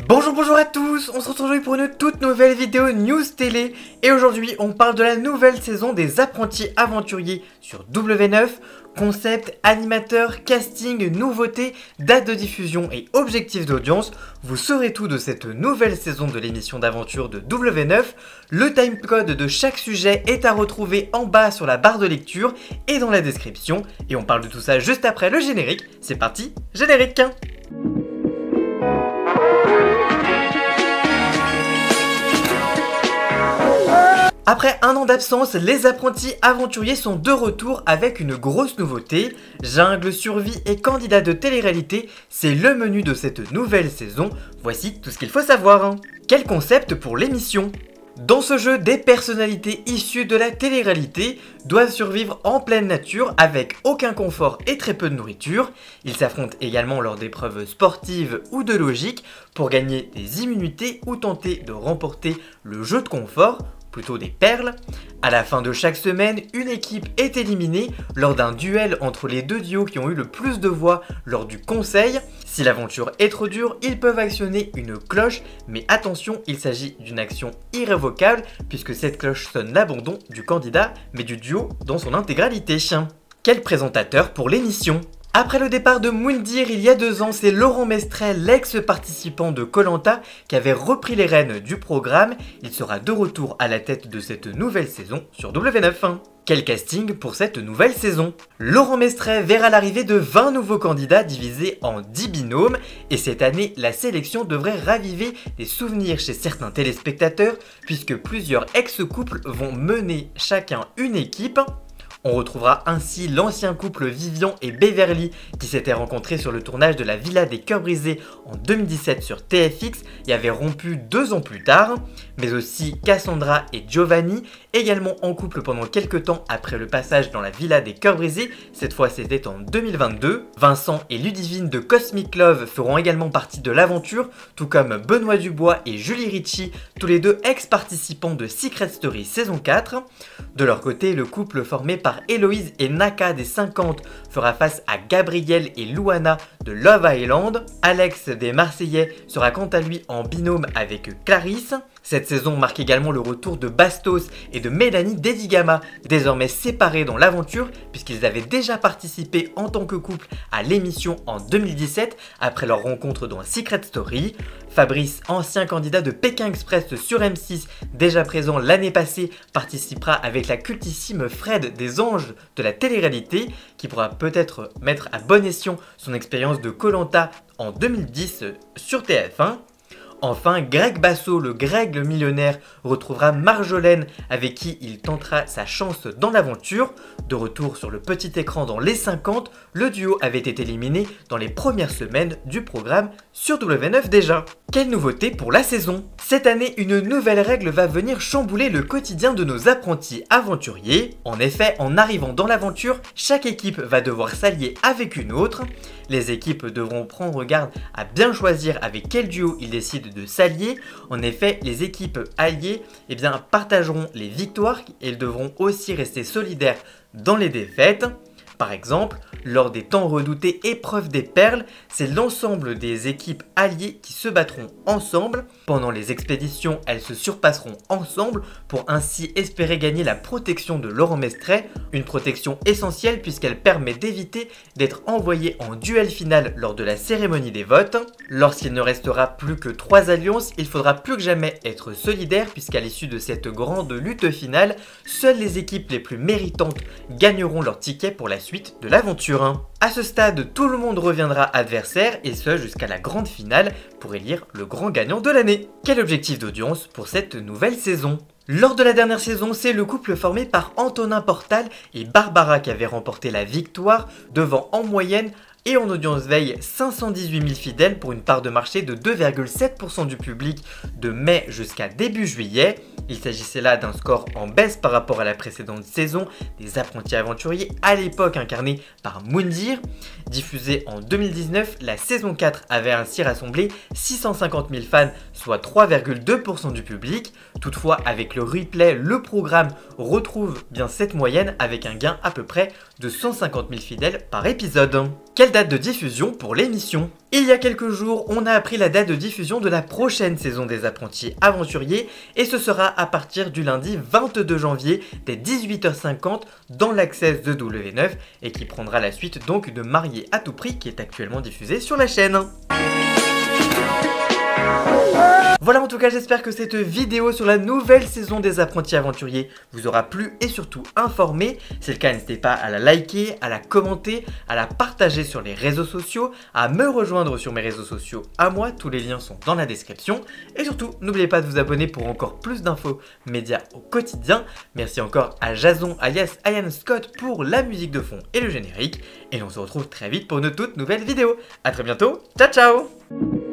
Bonjour à tous, on se retrouve aujourd'hui pour une toute nouvelle vidéo news télé et aujourd'hui on parle de la nouvelle saison des apprentis aventuriers sur W9, concept, animateur, casting, nouveautés, date de diffusion et objectifs d'audience. Vous saurez tout de cette nouvelle saison de l'émission d'aventure de W9. Le timecode de chaque sujet est à retrouver en bas sur la barre de lecture et dans la description et on parle de tout ça juste après le générique. C'est parti, générique! Après un an d'absence, les apprentis aventuriers sont de retour avec une grosse nouveauté. Jungle, survie et candidats de télé-réalité, c'est le menu de cette nouvelle saison. Voici tout ce qu'il faut savoir. Quel concept pour l'émission ? Dans ce jeu, des personnalités issues de la télé-réalité doivent survivre en pleine nature avec aucun confort et très peu de nourriture. Ils s'affrontent également lors d'épreuves sportives ou de logique pour gagner des immunités ou tenter de remporter le jeu de confort, plutôt des perles. À la fin de chaque semaine, une équipe est éliminée lors d'un duel entre les deux duos qui ont eu le plus de voix lors du conseil. Si l'aventure est trop dure, ils peuvent actionner une cloche, mais attention, il s'agit d'une action irrévocable puisque cette cloche sonne l'abandon du candidat, mais du duo dans son intégralité. Quel présentateur pour l'émission ? Après le départ de Moundir il y a 2 ans, c'est Laurent Mestret, l'ex-participant de Koh-Lanta, qui avait repris les rênes du programme. Il sera de retour à la tête de cette nouvelle saison sur W9. Quel casting pour cette nouvelle saison ? Laurent Mestret verra l'arrivée de 20 nouveaux candidats divisés en 10 binômes. Et cette année, la sélection devrait raviver des souvenirs chez certains téléspectateurs, puisque plusieurs ex-couples vont mener chacun une équipe. On retrouvera ainsi l'ancien couple Vivian et Beverly qui s'étaient rencontrés sur le tournage de la Villa des Cœurs Brisés en 2017 sur TFX et avaient rompu 2 ans plus tard, mais aussi Cassandra et Giovanni, également en couple pendant quelques temps après le passage dans la Villa des Cœurs Brisés, cette fois c'était en 2022. Vincent et Ludivine de Cosmic Love feront également partie de l'aventure, tout comme Benoît Dubois et Julie Ritchie, tous les deux ex-participants de Secret Story saison 4. De leur côté, le couple formé par Héloïse et Naka des 50 fera face à Gabriel et Louana de Love Island. Alex des Marseillais sera quant à lui en binôme avec Clarisse. Cette saison marque également le retour de Bastos et de Mélanie Dedigama, désormais séparés dans l'aventure puisqu'ils avaient déjà participé en tant que couple à l'émission en 2017 après leur rencontre dans Secret Story. Fabrice, ancien candidat de Pékin Express sur M6, déjà présent l'année passée, participera avec la cultissime Fred des Anges de la télé-réalité qui pourra peut-être mettre à bon escient son expérience de Koh-Lanta en 2010 sur TF1. Enfin, Greg Basso, le Greg le millionnaire, retrouvera Marjolaine avec qui il tentera sa chance dans l'aventure. De retour sur le petit écran dans les 50, le duo avait été éliminé dans les premières semaines du programme sur W9 déjà. Quelle nouveauté pour la saison ? Cette année, une nouvelle règle va venir chambouler le quotidien de nos apprentis aventuriers. En effet, en arrivant dans l'aventure, chaque équipe va devoir s'allier avec une autre. Les équipes devront prendre garde à bien choisir avec quel duo ils décident de s'allier. En effet, les équipes alliées partageront les victoires et elles devront aussi rester solidaires dans les défaites. Par exemple, lors des tant redoutés épreuves des perles, c'est l'ensemble des équipes alliées qui se battront ensemble. Pendant les expéditions, elles se surpasseront ensemble pour ainsi espérer gagner la protection de Laurent Mestret, une protection essentielle puisqu'elle permet d'éviter d'être envoyé en duel final lors de la cérémonie des votes. Lorsqu'il ne restera plus que 3 alliances, il faudra plus que jamais être solidaire puisqu'à l'issue de cette grande lutte finale, seules les équipes les plus méritantes gagneront leur ticket pour la suite de l'aventure. A ce stade, tout le monde reviendra adversaire et ce jusqu'à la grande finale pour élire le grand gagnant de l'année. Quel objectif d'audience pour cette nouvelle saison ? Lors de la dernière saison, c'est le couple formé par Antonin Portal et Barbara qui avait remporté la victoire devant en moyenne et en audience veille 518 000 fidèles pour une part de marché de 2,7% du public de mai jusqu'à début juillet. Il s'agissait là d'un score en baisse par rapport à la précédente saison des apprentis aventuriers, à l'époque incarnés par Moundir. Diffusée en 2019, la saison 4 avait ainsi rassemblé 650 000 fans, soit 3,2% du public. Toutefois, avec le replay, le programme retrouve bien cette moyenne avec un gain à peu près de 150 000 fidèles par épisode. Quelle date de diffusion pour l'émission ? Il y a quelques jours, on a appris la date de diffusion de la prochaine saison des Apprentis Aventuriers et ce sera à partir du lundi 22 janvier dès 18h50 dans l'Access de W9 et qui prendra la suite donc de Mariés à tout prix qui est actuellement diffusé sur la chaîne. Voilà, en tout cas j'espère que cette vidéo sur la nouvelle saison des Apprentis Aventuriers vous aura plu et surtout informé. Si c'est le cas, n'hésitez pas à la liker, à la commenter, à la partager sur les réseaux sociaux, à me rejoindre sur mes réseaux sociaux à moi, tous les liens sont dans la description. Et surtout, n'oubliez pas de vous abonner pour encore plus d'infos médias au quotidien. Merci encore à Jason alias Ian Scott pour la musique de fond et le générique. Et on se retrouve très vite pour une toute nouvelle vidéo. A très bientôt, ciao ciao.